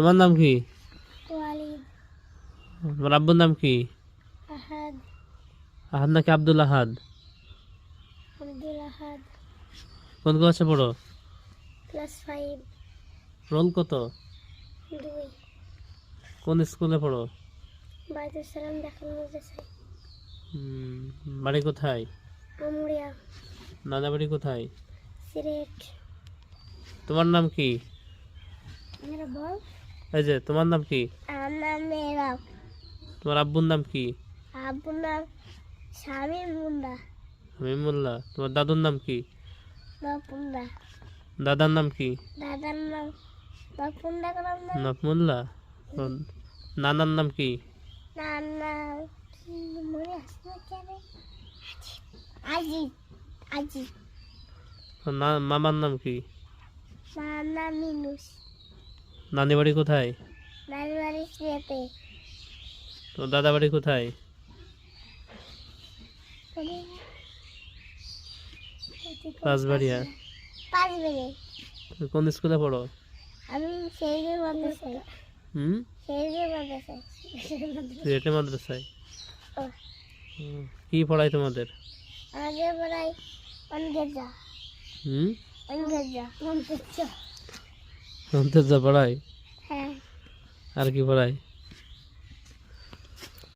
তোমার নাম কি? ওয়ালিদ। তোমার আব্বুর নাম কি? আহাদ। আহাদ নাকি আব্দুল আহাদ? আব্দুল আহাদ। কোন ক্লাসে পড়ো? ক্লাস 5। রোল কত? 2। কোন স্কুলে পড়ো? বাইতুল সালাম দাখিল মাদ্রাসায়। বাড়ি কোথায়? আমুরিয়া। নানা বাড়ি কোথায়? সিলেট। তোমার নাম কি? মেরা বল। এই যে তোমার নাম কি? আমার নাম মেরা। তোমার আব্বুর নাম কি? আব্বুর নাম শামীম মুন্ডা। হামিমুল্লাহ। তোমার দাদুর নাম কি? বাপুন্ডা। দাদার নাম কি? দাদার নাম বাপুন্ডা করার নাম নাফমুল্লাহ। নানার নাম কি? নানা মনে আসছে না কেন? আজিজ। আজিজ। মামার নাম কি? নানা মিনুস। নানি বাড়ি কোথায়? নানি বাড়ি সিলেটে। তোমার দাদা বাড়ি কোথায়? রাজবাড়িয়া। পাঁচবাড়ি। তুমি কোন স্কুলে পড়ো? আমি সেই মাদ্রাসায়। সেই মাদ্রাসায়। সিলেটে মাদ্রাসায়। ও, কি পড়ায় তোমাদের? আমাদের পড়াই অনগেজা। অনগেজা। অন্তর্জা পড়ায়? হ্যাঁ। আর কি পড়ায়?